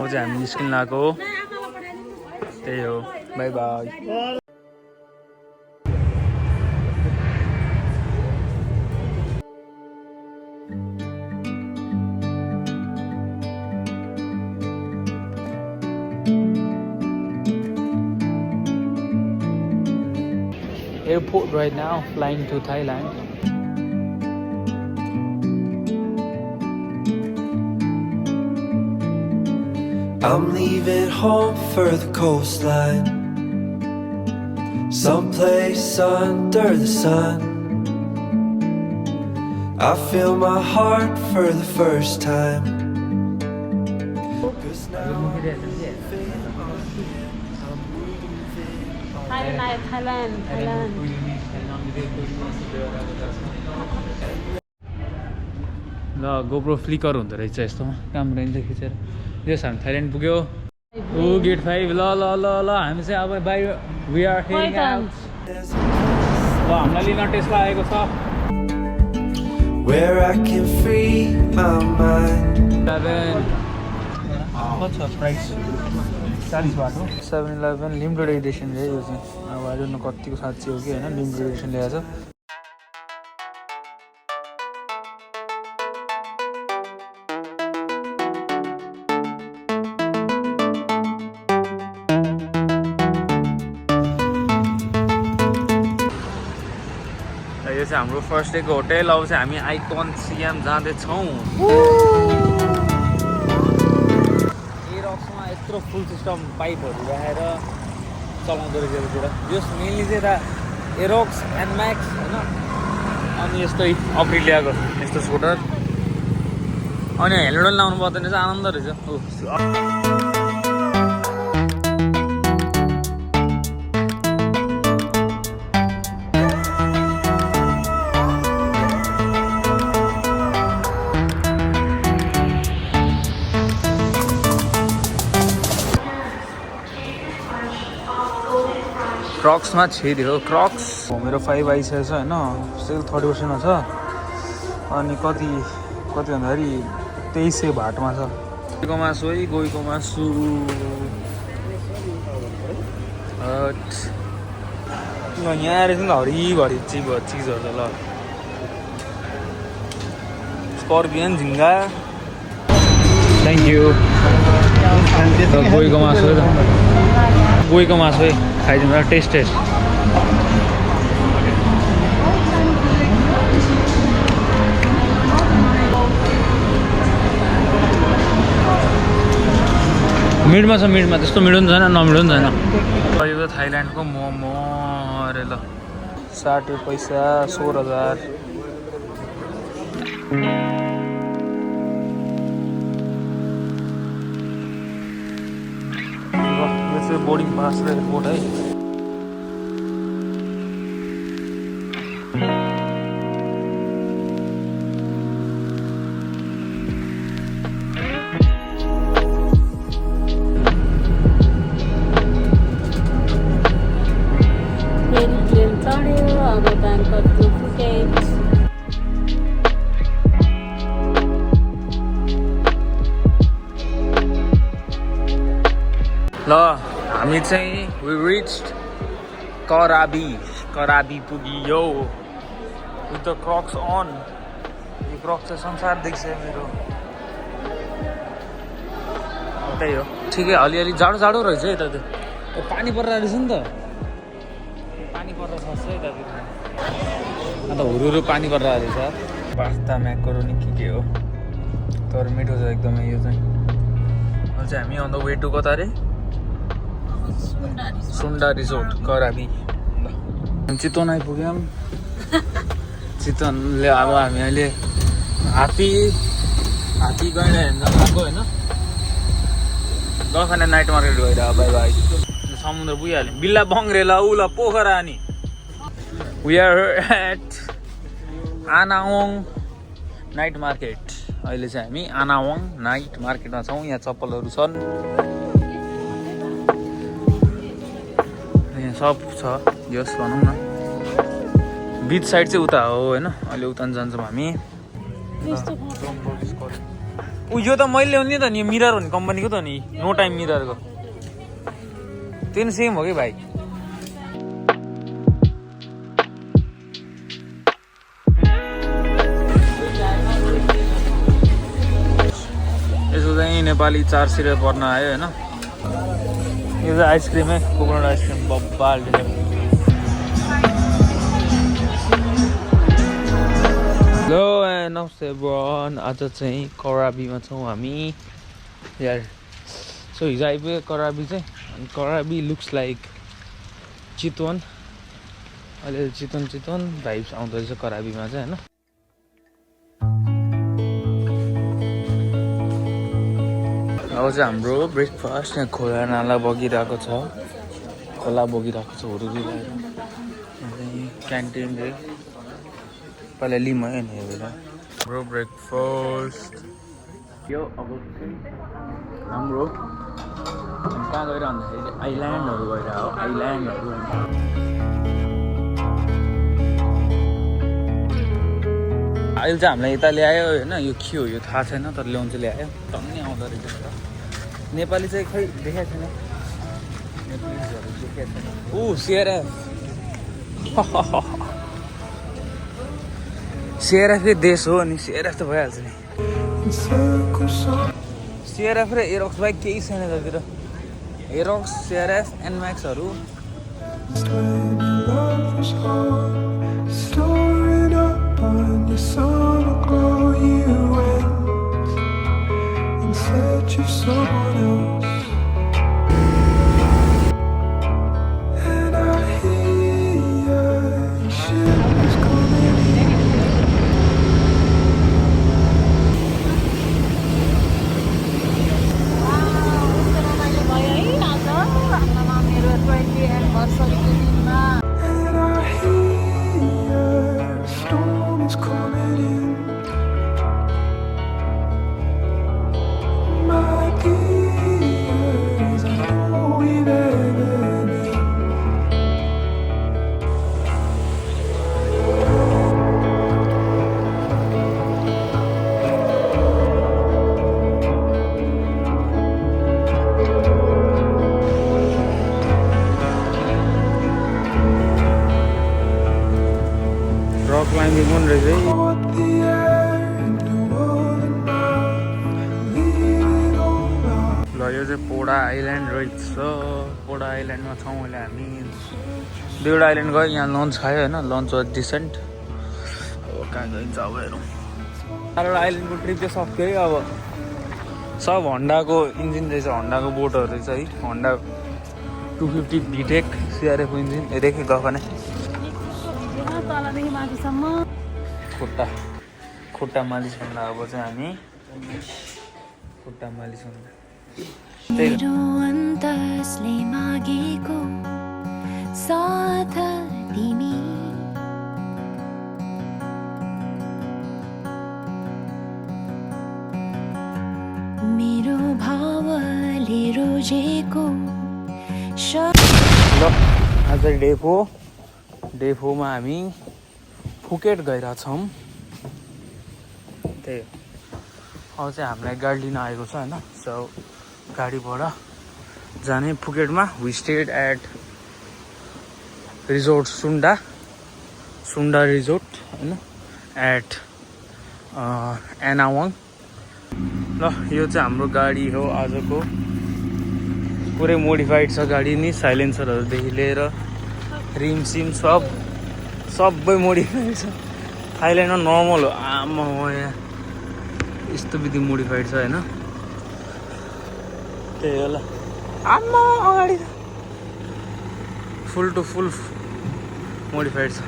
अब चाहिँ हामी निस्किन लाग्यो त्यही हो by by Airport right now, flying to Thailand. I'm leaving home for the coastline, someplace under the sun. I feel my heart for the first time. 'Cause now Thailand. ल GoPro flicker हुँदो रहेछ यस्तोमा काम रहन्छ खिचेर यस हामी Thailand पुग्यो ओ get 5 ल ल ल ल हामी चाहिँ अब bye we are heading out ल हामीलाई लिन टेस्ला आएको छ where I can free my mind. 7-Eleven limited Edison रे यो चाहिँ अब आज न कतिको साँच्ची हो कि होइन लिमिटेड एडिसन ल्याएछ यो चाहिँ हाम्रो फर्स्ट डेको होटेल अब चाहिँ हामी आइकन सिएम जाँदैछौँ एरक्समा यत्रो फुल सिस्टम पाइपहरू राखेर चलाउँदो रहेछ यतातिर यस मेनली चाहिँ यता एरक्स एनम्याक्स होइन अनि यस्तै अप्रिलियाको यस्तो स्कुटर अनि हेलमेट लाउनु पर्दैन चाहिँ आनन्द रहेछ क्रक्समा छिर्यो क्रक्स मेरो 5 आइसकेको छ होइन सेल 30% छ अनि कति भन्दाखेरि 2300 भाटमा छ गएको मासु है गएको मासु यहाँ आएर चाहिँ हरिभरि चिजहरू त ल स्कर्पियन झिङ्गा थ्याङ्क यू गएको मासु है खाइदिनु टेस्ट मिडमा छ मिडमा त्यस्तो मिडो पनि छैन नमिडो पनि छैन यो त थाइल्यान्डको मोमो अरे ल 60 पैसा 16,000 बोर्डिङ पास र एयरपोर्ट है ट्रेन चढ्यो अब ब्याङ्कक टु फुकेट ल हामी चाहिँ वी रिच्ड कराबी पुगियो विथ द क्रक्स अन यो क्रक्स चाहिँ संसार देख्छ मेरो त्यही हो ठिकै अलिअलि जाडो रहेछ है यता पानी परेर रहेछ नि त पानी परेर सक्छ है यता अन्त हुरु पानी परेर रहेछ पास्ता म्याकरोनी के हो तर मिठो छ एकदमै यो चाहिँ हामी अन द वे टु कता रे सुन्डा रिजोर्ट कराबी चितवन आइपुग्यौँ चितवनले अब हामी अहिले हात्ती गएर हेर्न गएको होइन गफाना नाइट मार्केट गएर बाई बाई समुद्र पुगिहाल्यौँ बिल्ला बङ्ग्रेला उला पोखरा अनि वी आर एट आनावङ नाइट मार्केट अहिले चाहिँ हामी आनावङ नाइट मार्केटमा छौँ यहाँ चप्पलहरू छन् यहाँ सब छ यस भनौँ न बिच साइड चाहिँ उता हो होइन अहिले उता जान्छौँ हामी यो त मैले ल्याउने त नि मिरर हो नि कम्पनीको त नि नो टाइम मिररको त्यो नि सेम हो कि भाइ यसो चाहिँ नेपाली 400 रुपियाँ पर्न आयो होइन यो चाहिँ आइसक्रिम है कोकोनट आइसक्रिम बब्बाल हेलो नमस्ते एभ्रिवान आज चाहिँ कराबीमा छौँ हामी यार सो हिजो आइपुग्यो कराबी चाहिँ अनि कराबी लुक्स लाइक चितवन अहिले चितवन भाइब्स आउँदो रहेछ कराबीमा चाहिँ होइन अब चाहिँ हाम्रो ब्रेकफास्ट यहाँ खोला नाला बगिरहेको छ हुरुरी भएर क्यान्टिन पहिला लिम है नि हेरेर हाम्रो ब्रेकफास्ट यो अब चाहिँ हाम्रो कहाँ गएर भन्दाखेरि आइल्यान्डहरू गएर हो आइल्यान्डहरू अहिले चाहिँ हामीलाई यता ल्यायो होइन यो के हो यो थाहा छैन तर ल्याउनु चाहिँ ल्यायो टन्नै आउँदो रहेछ नेपाली चाहिँ खै देखाएको छैन नेपालीहरू देखाएको छैन ऊ सिएरएफ सिएरएफ देश हो अनि सिएरएफ त भइहाल्छ नि सिएरएफ र एरोक्स बाइक केही छैन यतातिर एरोक्स सिएरएफ एनम्याक्सहरू क्लाइम्बिङ पनि रहेछ ल यो चाहिँ पोडा आइल्यान्ड रहेछ पोडा आइल्यान्डमा छौँ अहिले हामी दुईवटा आइल्यान्ड गयो यहाँ लन्च खायो होइन लन्च वाज डिसेन्ट अब कहाँ गइन्छ अब हेरौँ चारवटा आइल्यान्डको ट्रिप चाहिँ सक्यो है अब सब हन्डाको इन्जिन रहेछ हन्डाको बोटहरू रहेछ है हन्डा 250 भिटेक सिआरएफको इन्जिन हेरेको गएको नै खुट्टा मालिस भन्दा अब चाहिँ हामी खुट्टा मालिस भन्दा मेरो भावले रोजेको ल आज डे 4 मा हामी फुकेट गइरहेछौँ त्यही अब चाहिँ हामीलाई गाडी लिन आएको छ होइन सो गाडीबाट जाने फुकेटमा वी स्टेड एट रिजोर्ट सुन्डा रिजोर्ट होइन एट एनावाङ ल यो चाहिँ हाम्रो गाडी हो आजको पुरै मोडिफाइड छ गाडी नि साइलेन्सरहरूदेखि लिएर रिम सिम सबै मोडिफाइड छ थाइल्यान्डमा नर्मल हो आमा हो यहाँ यस्तो विधि मोडिफाइड छ होइन त्यही होला आमा अगाडि फुल टु फुल मोडिफाइड छ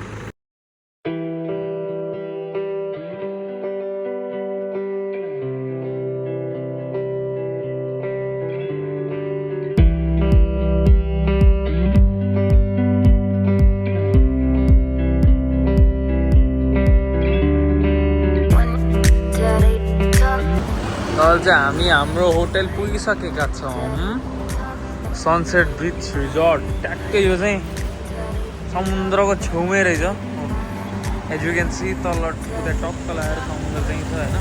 चाहिँ हामी हाम्रो होटल पुगिसकेका छौँ सनसेट बिच रिजोर्ट ट्याक्कै यो चाहिँ समुद्रको छेउमै रहेछ एज यु क्यान सी तल उता टक्क लगाएर समुद्र चाहिँ छ होइन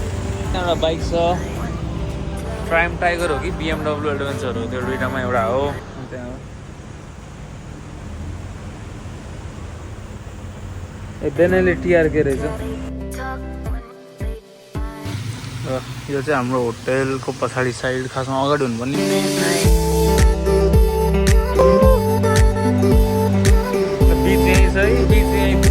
त्यहाँबाट बाइक छ ट्राइम टाइगर हो कि BMW एडभेन्चर हो, त्यो दुइटामा एउटा हो। त्यहाँ बेनेली टिआरके रहेछ। यो चाहिँ हाम्रो होटेलको पछाडि साइड, खासमा अगाडि हुनुपर्ने। बिच यहीँ छ है, बिच यहीँ छ।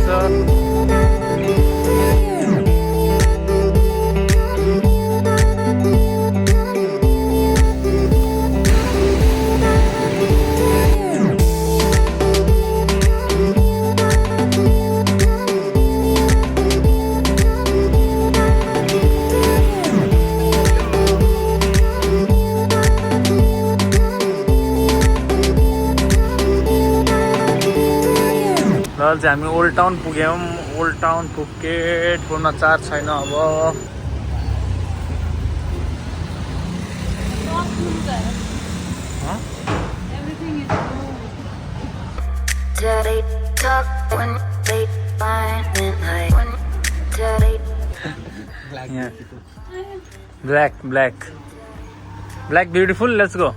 चाहिँ हामी ओल्ड टाउन पुग्यौँ। ओल्ड टाउन पुकेट फोनमा चार्ज छैन अब। Black black black beautiful, let's go.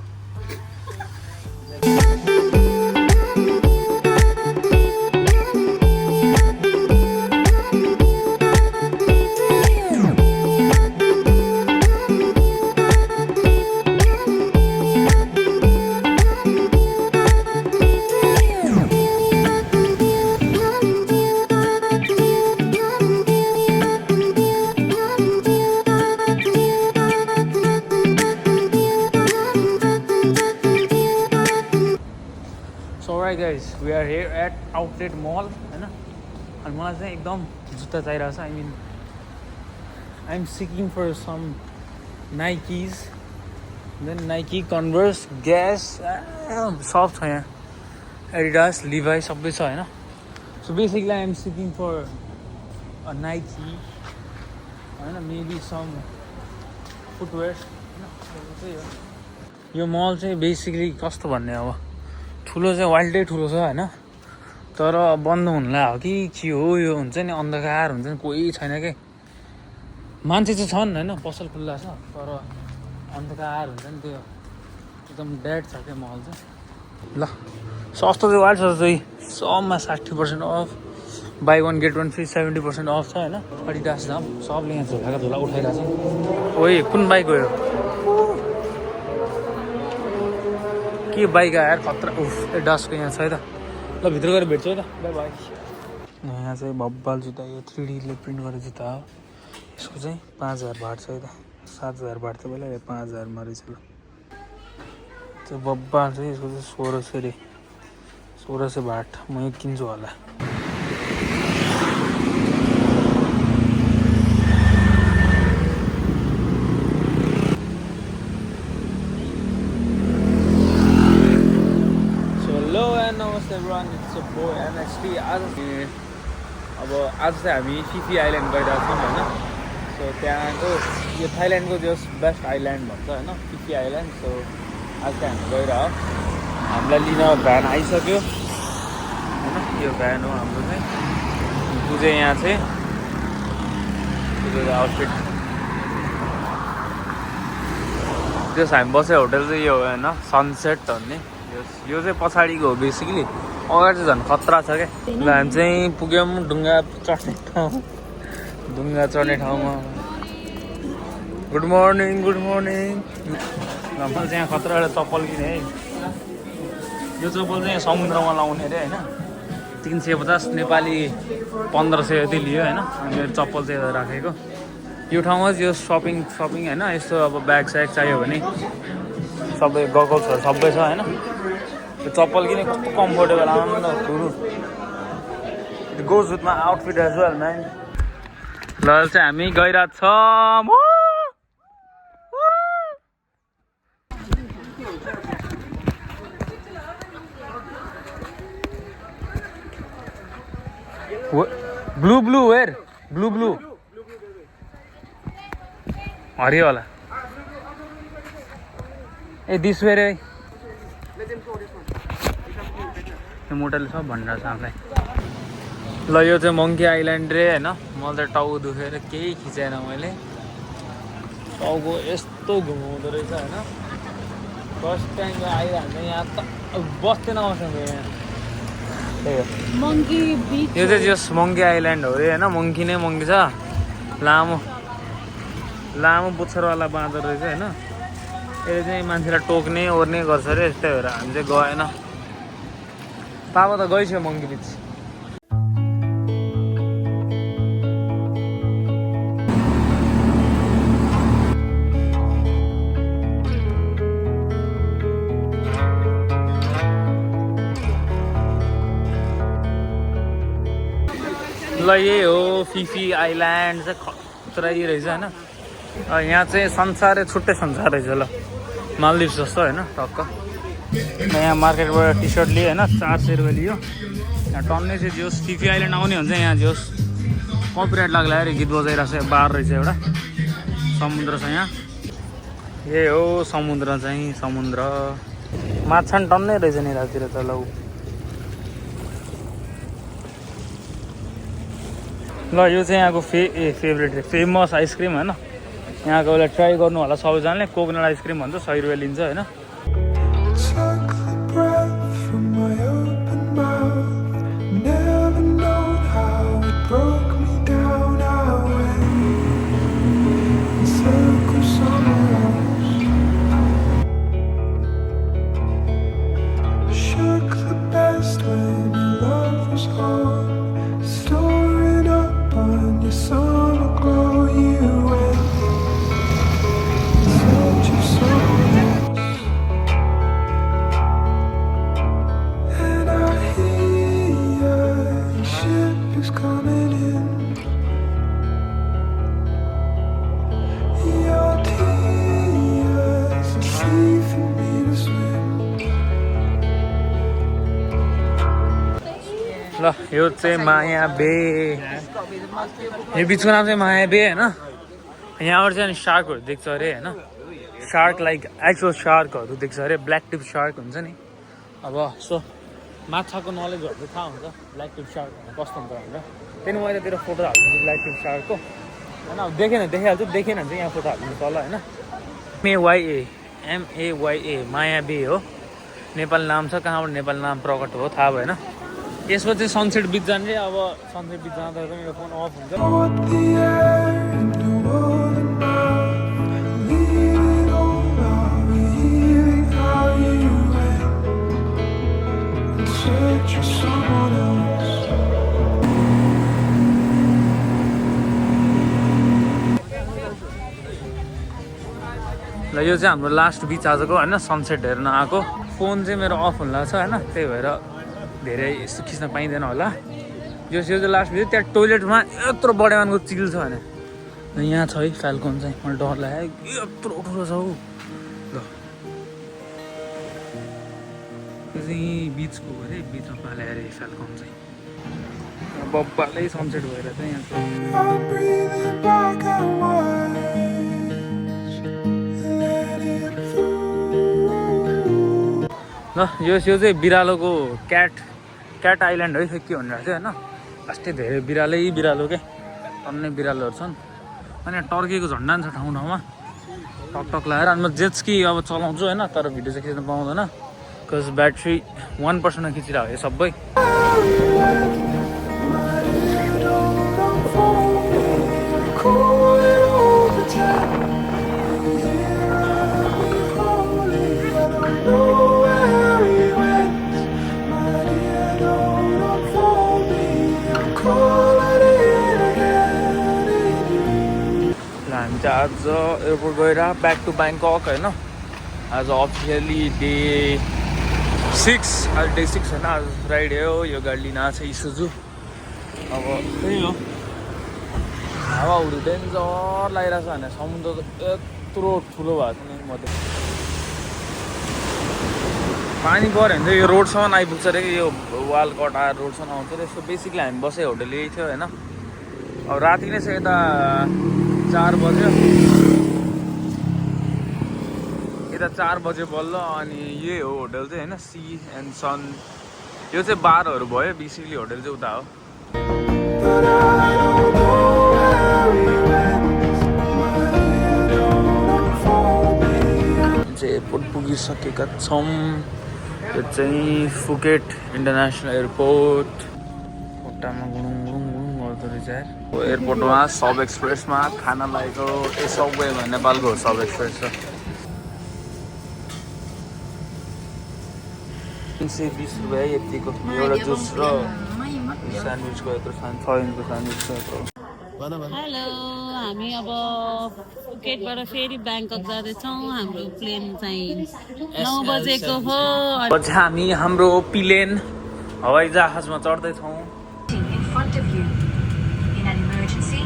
Guys, we are here at Outlet Mall, हैन? अनि मलाई चाहिँ एकदम जुत्ता चाहिरहेको छ। I mean I am seeking for some Nikes, then Nike, Converse, ग्यास, सब छ यहाँ। एडिडास, लिभाई सबै छ हैन। So basically I am seeking for a Nike हैन, मेबी सम फुटवेयर हैन। यो मल चाहिँ बेसिकली कस्तो भन्ने, अब ठुलो चाहिँ वाइल्डै ठुलो छ हैन, तर बन्द हुनलाई हो कि के हो, यो हुन्छ नि अन्धकार हुन्छ नि, कोही छैन के। मान्छे चाहिँ छन् हैन, पसल खुल्ला छ, तर अन्धकार हुन्छ नि, त्यो एकदम डेड छ क्या मल चाहिँ। ल सस्तो चाहिँ वाइल्ड छ चाहिँ, सबमा 60% off, buy 1 get 1 free, 70% off छ हैन। एडिडास दाम सबले यहाँ झोलाका झोला उठाइरहेको छ। ओइ कुन बाइक हो यो? के बाइक आएर खतरा। उफ, एडिडासको यहाँ छ है त। ल भित्र गएर भेट्छु है त, बाई बाई। यहाँ चाहिँ बब्बाल जुत्ता, यो 3Dले प्रिन्ट गरेको जुत्ता हो। यसको चाहिँ 5000 भाट छ है त। 7000 भाट त पहिला 5000 मा रहेछ। ल त्यो बब्बाल चाहिँ यसको चाहिँ 1600 रे, 1600 भाट। म यो किन्छु होला। नमस्ते everyone, it's a boy NXT। आज चाहिँ हामी फिफी आइल्यान्ड गइरहेको छौँ होइन। सो त्यहाँको यो थाइल्यान्डको जो बेस्ट आइल्यान्ड भन्छ होइन, फिफी आइल्यान्ड। सो आज चाहिँ हामी गइरह, हामीलाई लिन भ्यान आइसक्यो होइन। यो भ्यान हो हाम्रो चाहिँ। त्यो चाहिँ यहाँ चाहिँ आउटफिट, त्यो हामी बसेको होटल चाहिँ यो हो होइन, सनसेट भन्ने। यो चाहिँ पछाडिको हो बेसिकली, अगाडि चाहिँ झन् खतरा छ क्या। ल हामी चाहिँ पुग्यौँ ढुङ्गा चढ्ने ठाउँमा। Good morning, good morning. मैले चाहिँ यहाँ खतरा एउटा चप्पल किने है। यो चप्पल चाहिँ समुद्रमा लाउने अरे होइन। 350 नेपाली, 1500 यति लियो होइन। अनि मेरो चप्पल चाहिँ राखेको यो ठाउँमा। यो सपिङ होइन, यस्तो अब ब्याग स्याग चाहियो भने सबै, गगल्सहरू सबै छ होइन। त्यो चप्पल किने कस्तो कम्फोर्टेबल, आउनु ठुलो। It goes with my outfit as well man. ल चाहिँ हामी गइरहेको छौँ। Blue blue wear, blue blue हरियो वाला। ए दिस वेयर है, यो मोटरले सब भनिरहेको छ हामीलाई। ल यो चाहिँ मङ्की आइल्यान्ड रे होइन। मलाई त टाउ दुखेर केही खिचेन मैले। टाउको यस्तो घुमाउँदो रहेछ होइन फर्स्ट टाइम आइहाल्छ यहाँ त बस्दैन मसँग यहाँ त्यही हो मङ्की बिच यो चाहिँ जस मङ्की आइल्यान्ड हो अरे होइन मङ्की नै मङ्की छ लामो लामो पुच्छरवाला बाँदर रहेछ होइन यसले चाहिँ मान्छेलाई टोक्ने ओर्ने गर्छ अरे त्यही भएर हामी चाहिँ गएन पापा त गइसक्यो मङ्की बिच ल यही हो फिफी आइल्यान्ड चाहिँ खतरा रहेछ होइन यहाँ चाहिँ संसारै छुट्टै संसार रहेछ ल मालदिप्स जस्तो होइन टक्क यहाँ मार्केटबाट टी सर्ट लियो होइन 400 रुपियाँ लियो यहाँ टन्नै चाहिँ जोस् फिफी आइल्यान्ड आउने हुन्छ यहाँ जोस् कपिराइट लाग्ला अरे गीत बजाइरहेको छ बार रहेछ एउटा समुद्र छ यहाँ यही हो समुद्र चाहिँ समुद्र माछा नि टन्नै रहेछ नि रातिर त ल ल यो चाहिँ यहाँको फेभरेट फेमस आइसक्रिम होइन यहाँको उसलाई ट्राई गर्नु होला सबैजनाले कोकोनट आइसक्रिम भन्छ 100 रुपियाँ लिन्छ होइन ल यो चाहिँ माया बे यो बिचको नाम चाहिँ माया बे होइन यहाँबाट चाहिँ अनि सार्कहरू देख्छ अरे होइन सार्क लाइक एक्चुअल सार्कहरू देख्छ अरे ब्ल्याक टिप सार्क हुन्छ नि अब सो माछाको नलेजहरू चाहिँ थाहा हुन्छ ब्ल्याक टिप सार्क कस्तो हुन्छ भनेर त्यही म यतातिर फोटो हाल्छु ब्ल्याक टिप सार्कको होइन अब देखिहाल्छु देखेन भने चाहिँ यहाँ फोटो हाल्नु तल होइन MAYA माया बे हो नेपाल नाम छ कहाँबाट नेपाल नाम प्रकट हो थाहा भएन यसपछि सनसेट बिच जाने अब सनसेट बिच जाँदा चाहिँ मेरो फोन अफ हुन्छ ल यो चाहिँ हाम्रो लास्ट बिच आजको होइन सनसेट हेर्न आएको फोन चाहिँ मेरो अफ हुन लाग्छ होइन त्यही भएर धेरै यस्तो खिच्न पाइँदैन होला यो चाहिँ लास्ट भिडियो त्यहाँ टोइलेटमा यत्रो बडेमानको चिल छ भने यहाँ छ है फ्याल्कन चाहिँ मलाई डर लाग्यो यत्रो ठुलो छ हौ ल यो चाहिँ बिचको अरे बिचमा पाले अरे फ्याल्कन चाहिँ बब्बालै सनसेट भएर चाहिँ यहाँ ल यो चाहिँ बिरालोको क्याट आइल्यान्ड है के भनिरहेको थियो होइन अस्ति धेरै बिरालो के अन्य बिरालोहरू छन् अनि यहाँ टर्कीको झन्डा पनि छ ठाउँ ठाउँमा टकटक लगाएर अनि म जेट्सकी अब चलाउँछु होइन तर भिडियो चाहिँ खिच्न पाउँदैन बिकज ब्याट्री 1%मा खिचिरहेको यो सबै आज एयरपोर्ट गएर ब्याक टु ब्याङ्कक होइन आज अफिसियली डे 6 आज डे 6 होइन आज फ्राइडे हो यो गाडी लिन आएको छ इसुजु अब त्यही हो हावाहरू डेन्जर लागिरहेको छ भने समुद्र त यत्रो ठुलो भएको छ नि म त पानी पऱ्यो भने चाहिँ यो रोडसम्म आइपुग्छ अरे यो वाल कटाएर रोडसम्म आउँछ अरे यसो बेसिकली हामी बसेको होटल यही थियो होइन अब राति नै छ यता 4 बज्यो यता 4 बज्यो बल्ल अनि यही हो होटल चाहिँ होइन सी एन्ड सन यो चाहिँ बारहरू भयो बेसिकली होटल चाहिँ उता हो पुगिसकेका छौँ। यो चाहिँ फुकेट इन्टरनेसनल एयरपोर्ट। खुट्टामा गुडुङ गुडुङ गुडुङ गर्दो रहेछ यार। एयरपोर्टमा सब एक्सप्रेसमा खाना लागेको। ए सबवे नेपालको सब एक्सप्रेस छ। 20 रुपियाँ यतिको एउटा जुस र स्यान्डविचको यत्रो 6 इन्चको स्यान्डविच छ यत्रो। हेलो, हामी अब फुकेटबाट फेरि ब्याङ्कक जाँदैछौँ। हाम्रो प्लेन चाहिँ 9 बजेको हो। पछि हामी हाम्रो प्लेन हवाई जहाजमा चढ्दैछौँ। In front of you. In an emergency,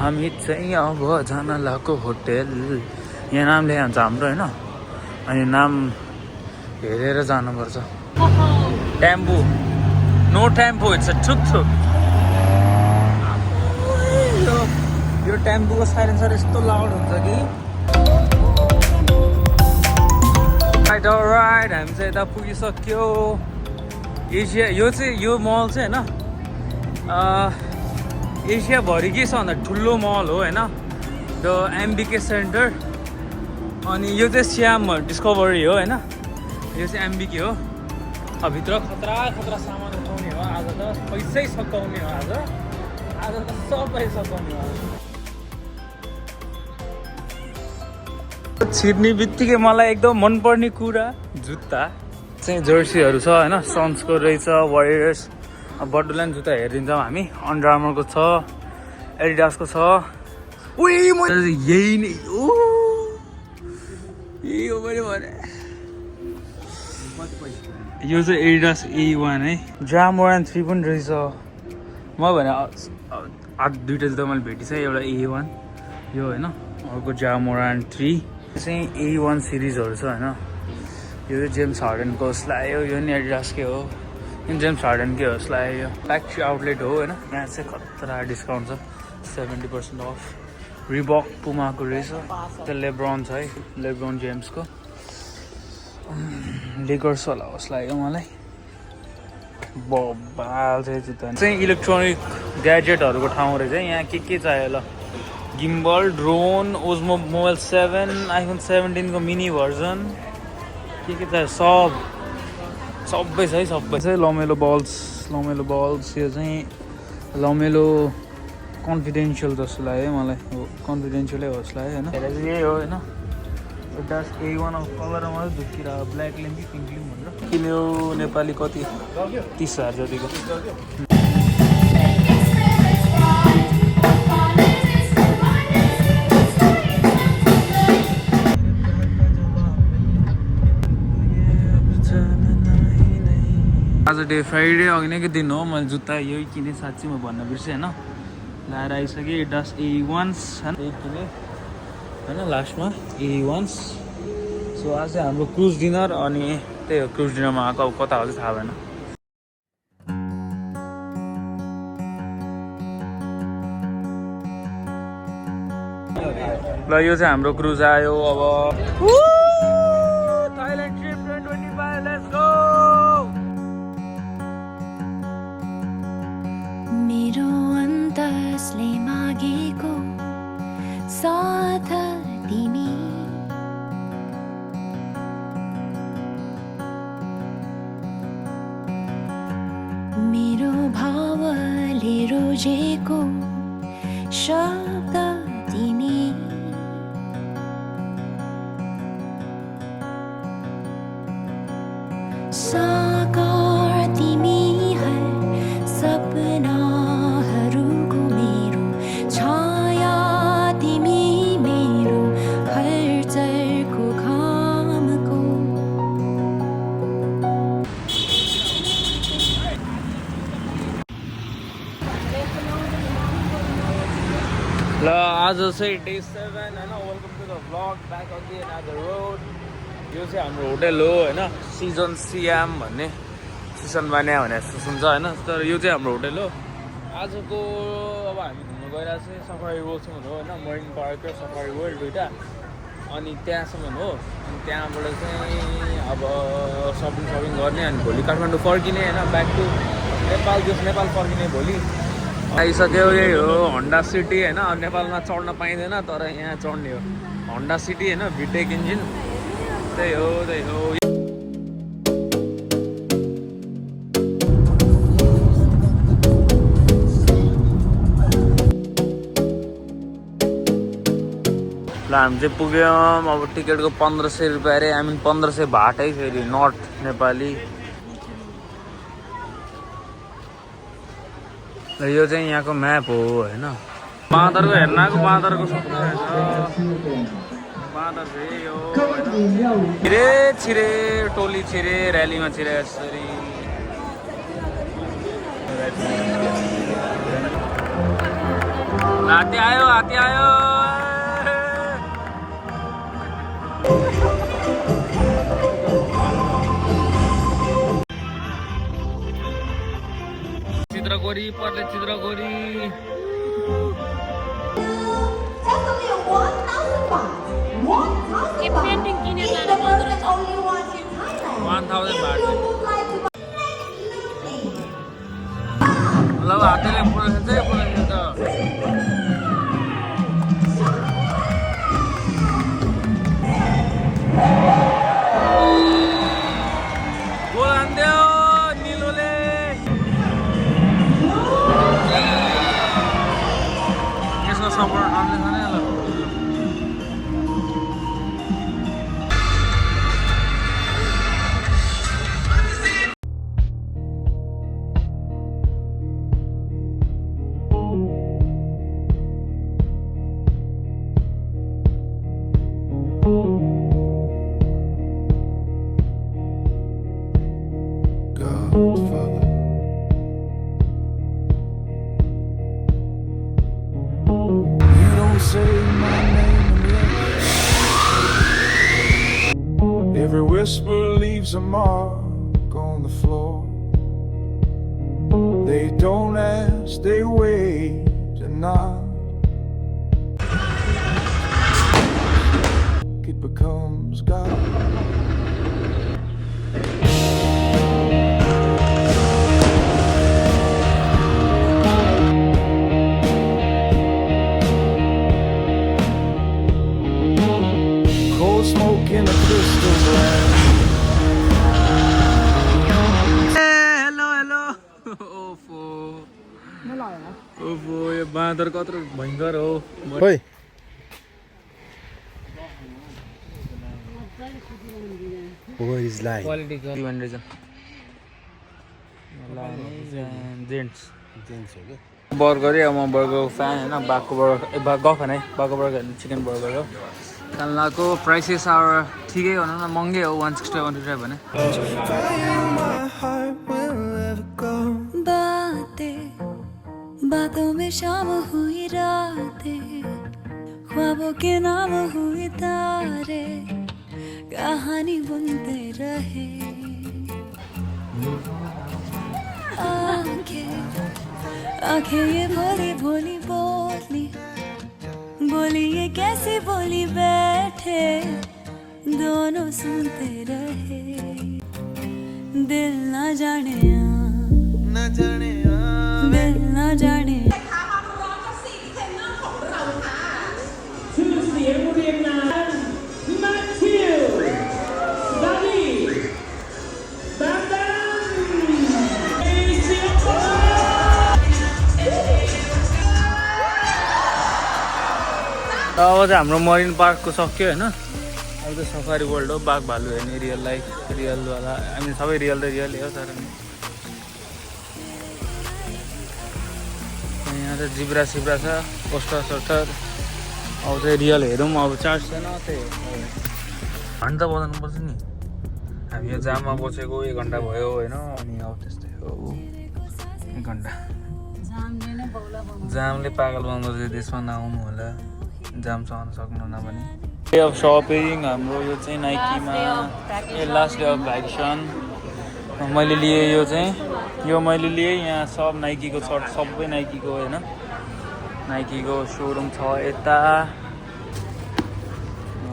हामी चाहिँ अब जान लागेको होटेल। यहाँ नाम लेखान्छ हाम्रो होइन, अनि नाम हेरेर जानुपर्छ। Tempo no tempo it's a ठुक ठुक। यो टेम्पोको साइलेन्सर यस्तो लाउड हुन्छ कि। राइट राइट हामी चाहिँ यता पुगिसक्यो। एसिया यो मल चाहिँ होइन एसियाभरिकै सबभन्दा ठुलो मल हो होइन, द एमबिके सेन्टर। अनि यो चाहिँ सियाम डिस्कभरी हो होइन, यो चाहिँ एमबिके हो। भित्र खतरा खतरा सामान उठाउने हो। आज त पैसै सकाउने हो। आज त सबै सकाउने हो। छिर्ने बित्तिकै मलाई एकदम मनपर्ने कुरा जुत्ता चाहिँ जर्सीहरू छ होइन। सन्सको रहेछ, वारियर्स, बडोल्यान्ड जुत्ता हेरिदिन्छौँ हामी। अन्डर आर्मरको छ, एडिडासको छ। यही नै हो, यही हो मैले भने। यो चाहिँ एडिडास A1 है। जामोरान 3 पनि रहेछ। म भने दुइटा जुत्ता मैले भेटिसकेँ। एउटा A1 यो होइन, अर्को जामोरान 3 चाहिँ A1 सिरिजहरू छ होइन। यो चाहिँ जेम्स हार्डनको जस्तो लाग्यो। यो नि एडिडासकै हो, जेम्स हार्डनकै हो जस्तो लाग्यो। यो फ्याक्ट्री आउटलेट हो होइन। यहाँ चाहिँ खतरा डिस्काउन्ट छ, 70% अफ। रिबक पुमाको रहेछ। त्यो लेब्रोन छ है, लेब्रोन जेम्सको। लेगर्स होला जस्तो लाग्यो मलाई। बबाल चाहिँ जुत्ता चाहिँ इलेक्ट्रोनिक ग्याजेटहरूको ठाउँ रहेछ। यहाँ के चाहियो ल, गिम्बल, ड्रोन, ओज्मो मोबाइल 7, आइफोन 17 को मिनी भर्जन, के चाहियो सबै छ है। सबै चाहिँ लमेलो बल्स। यो चाहिँ लमेलो कन्फिडेन्सियल जस्तो लाग्यो मलाई। हो, कन्फिडेन्सियलै हो जस्तो लाग्यो होइन। हेरेर चाहिँ यही हो होइन। एडिडास A1 अब कलरमा मात्रै धुक्किरहेको, ब्ल्याक लिम कि पिङ्क लिम भनेर किन्यो। नेपाली कति 30,000 जतिको। आज डे फ्राइडे अघि नैको दिन हो। मैले जुत्ता यही किनेँ, साँच्ची म भन्न बिर्सेँ होइन। लाएर आइसकेँ। एडिडास A1 यही किनेँ होइन लास्टमा, A1। सो आज चाहिँ हाम्रो क्रुज डिनर। अनि त्यही हो, क्रुज डिनरमा आएको। अब कता हो चाहिँ थाहा भएन। ल यो चाहिँ हाम्रो क्रुज आयो। अब थाइल्यान्ड ट्रिप 2025, लेट्स गो। मेरो अन्तसले मागेको साथ तिमी, मेरो भावले रोजेको शब्द तिमी, साकार तिमी, हर सपनाहरूको मेरो छाया तिमी, मेरो हलचलको घामको। ल आज चाहिँ डे 7 होइन। Welcome to the vlog back again at the road. यो चाहिँ हाम्रो होटेल हो होइन, सिजन सियाम भन्ने, सिसन बान्या भनेर सुन्छ होइन। तर यो चाहिँ हाम्रो होटेल हो। आजको अब हामी घुम्नु गइरहेको छु सफारी वर्ल्डसम्म हो होइन मरिन पार्क र सफारी वर्ल्ड दुइटा अनि त्यहाँसम्म हो अनि त्यहाँबाट चाहिँ अब सपिङ गर्ने अनि भोलि काठमाडौँ फर्किने होइन ब्याक टु नेपाल जस नेपाल फर्किने भोलि आइसक्यो यही हो होन्डा सिटी होइन नेपालमा चढ्न पाइँदैन तर यहाँ चढ्ने हो होन्डा सिटी होइन भिटेक इन्जिन त्यही हो ल हामी चाहिँ पुग्यौँ अब टिकटको 1500 रुपियाँ अरे 1500 भाटै फेरि नट नेपाली यो चाहिँ यहाँको म्याप हो होइन बाँदरको हेर्न आएको बाँदरको बाँदर चाहिँ यो छिरे टोली छिरे र्यालीमा छिरे यसरी हात्ती आयो चित्रकोरी पर्ने चित्रकोरी पेन्टिङ किनेर लानु पर्दो रहेछ 1000 भाट ल हातले पुऱ्याउँछ त Every whisper leaves a mark on the floor. They don't ask, they wait and nod. It becomes God. Cold smoke in a crystal glass. ओफो यो बाँदर कत्रो भयङ्कर हो Oi. What is life? Quality gents बर्गरै अब म बर्गरको फ्यान होइन बाघको बर्गर गफ होइन बाघको बर्गर चिकन बर्गर हो खानाको प्राइसेस आवर ठिकै भनौँ न महँगै हो 160 155 भने My heart will never go. बातों में शाम हुई रातें ख्वाबों के नाम हुई तारे कहानी बुनते रहे आंखें ये भोली भोली बोली ये कैसी बोली बैठे दोनों सुनते रहे दिल ना जाने दिल ना जाने अब चाहिँ हाम्रो मरिन पार्कको सक्यो होइन अब चाहिँ सफारी वर्ल्ड हो बाघ भालु हेर्ने रियल लाइफ रियलवाला हामी सबै रियल त रियलै हो तर यहाँ चाहिँ जिब्रा सिब्रा छ पोस्टर सोस्टर अब चाहिँ रियल हेरौँ अब चार्ज छैन त्यही हो घन्टा बजाउनुपर्छ नि हामी यो जाममा बसेको 1 घन्टा भयो होइन अनि अब त्यस्तै हो 1 घन्टा जामले पागल बनाउँदो रहेछ देशमा नआउनु होला जाम सहन सक्नुहुन्न भने डे अफ सपिङ हाम्रो यो चाहिँ नाइकीमा लास्ट डे अफ भ्याकेसन मैले लिएँ यो मैले लिएँ यहाँ सब नाइकीको सर्ट सबै नाइकीको होइन नाइकीको सोरुम छ यता।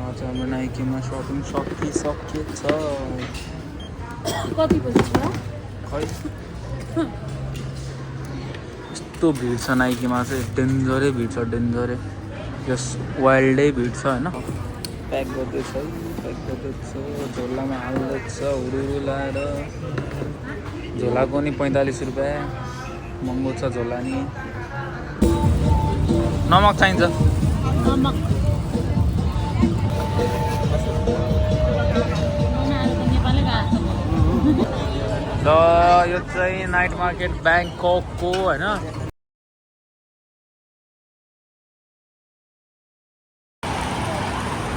आज हाम्रो नाइकीमा सपिङ सकिसकेछ। कति बजी छ? खै यस्तो भिड छ नाइकीमा चाहिँ, डेन्जरै भिड छ, डेन्जरै। यस वाइल्डै भिड छ होइन। प्याक गर्दैछ है, प्याक गर्दैछ, झोलामा हाल्दैछ हुरुरु लाएर। झोलाको नि 45 रुपियाँ, महँगो छ झोला नि। नमक चाहिन्छ? नमक नेपालै गएको ल यो चाहिँ नाइट मार्केट ब्याङ्ककको होइन।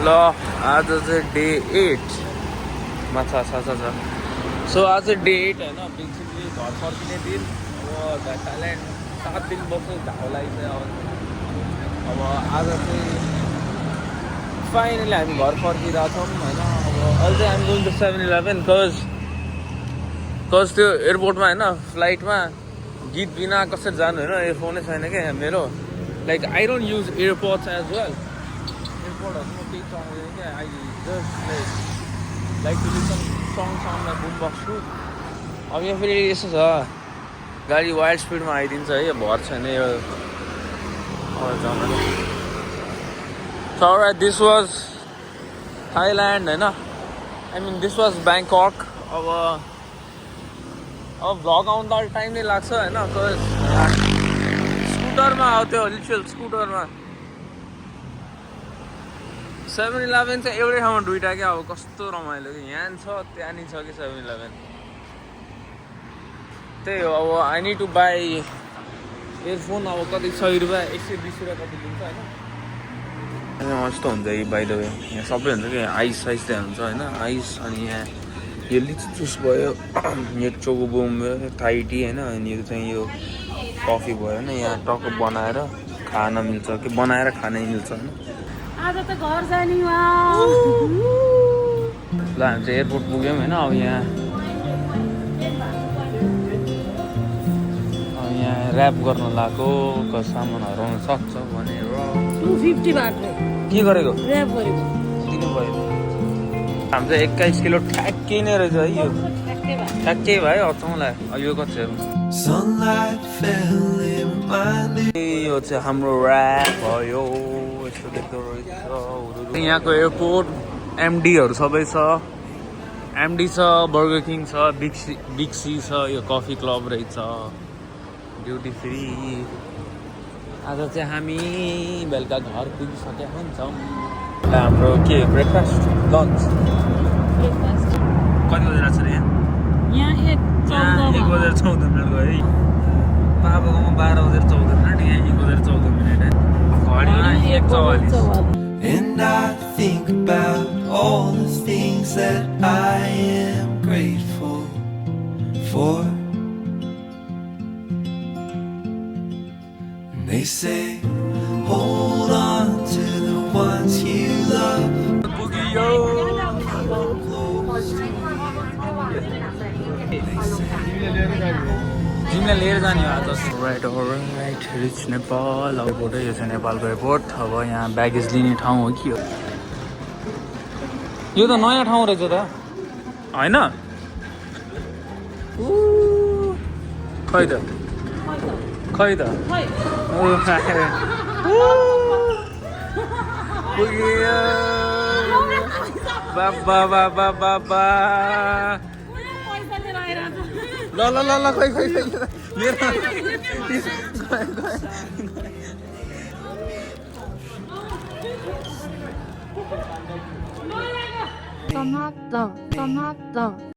ल आज चाहिँ डे 8 मा छ। सो आज डे 8 होइन, बेसिकली घर फर्किने दिन। अब थाइल्यान्ड 7 दिन बस्नु धाउलाई चाहिँ अब आज चाहिँ फाइनली हामी घर फर्किरहेछौँ होइन। अब अहिले हामी गोइङ टु 7-11 कज त्यो एयरपोर्टमा होइन, फ्लाइटमा गीत बिना कसरी जानु होइन, एयरफोनै छैन क्या मेरो। Like I don't use AirPods as well. एयरपोर्टहरूमा केही चलाउँदैन क्या। I just like to listen सङमा बुम बस्छु। अब यहाँ फेरि यस्तो छ, गाडी वाइल्ड स्पिडमा आइदिन्छ है, भर छैन यो। So alright, this was Thailand होइन। I mean this was Bangkok। अब भ्लग आउनु त अलिक टाइम नै लाग्छ होइन, स्कुटरमा आउँथ्यो, लिटरल स्कुटरमा। 7-11 चाहिँ एउटै ठाउँमा दुइटा क्या। अब कस्तो रमाइलो कि, यहाँ छ त्यहाँ नि छ कि 7-11। त्यही हो। अब I need to buy earphone. अब कति 100 रुपियाँ 120 रुपियाँ कति लिन्छ होइन। मस्तो हुन्छ कि बाइ द वे, यहाँ सबै हुन्छ कि, आइस साइस त्यहाँ हुन्छ होइन, आइस। अनि यहाँ यो लिची जुस भयो, यो चोकोबोम भयो, थाइटी होइन। अनि यो चाहिँ यो कफी भयो होइन। यहाँ टक्क बनाएर खान मिल्छ कि, बनाएर खानै मिल्छ होइन। आज त घर जाने ल हामी चाहिँ एयरपोर्ट पुग्यौँ होइन। अब यहाँ ऱ्याप गर्न लगाएको, सामान हराउन सक्छ भनेर 250 बात के गरेको ऱ्याप गरेको दिनु भयो। हामी चाहिँ 21 किलो ठ्याक्कै नै रहेछ है यो। ठ्याक्कै भयो, अचम्म लाग्यो। यो कति छ? Sunlight fell in my living. यो चाहिँ हाम्रो ऱ्याप भयो। यस्तो देख्दो रहेछ। यहाँको एयरपोर्ट एमडीहरू सबै छ। एमडी छ, बर्गर किङ छ, बिग सी छ, यो कफी क्लब रहेछ, ड्युटी फ्री। आज चाहिँ हामी बेलुका घर पुगिसकेका हुन्छौँ। हाम्रो के ब्रेकफास्ट लन्च कति बजी लाग्छ अरे यहाँ 1:14 गयो है। बाबाकोमा 12:14 यहाँ 1:14 घडीमा 1:44। And I think about all the things that I am grateful for. And they say, hold on to the ones you love. तिमीलाई लिएर जाने हो आज। Right rich Nepal airport. यो चाहिँ नेपालको एयरपोर्ट। अब यहाँ ब्यागेज लिने ठाउँ हो कि यो त नयाँ ठाउँ रहेछ त होइन? खै त खै त बाबा बाबा बाबा ल ल ल ल खै खै खै समाप्त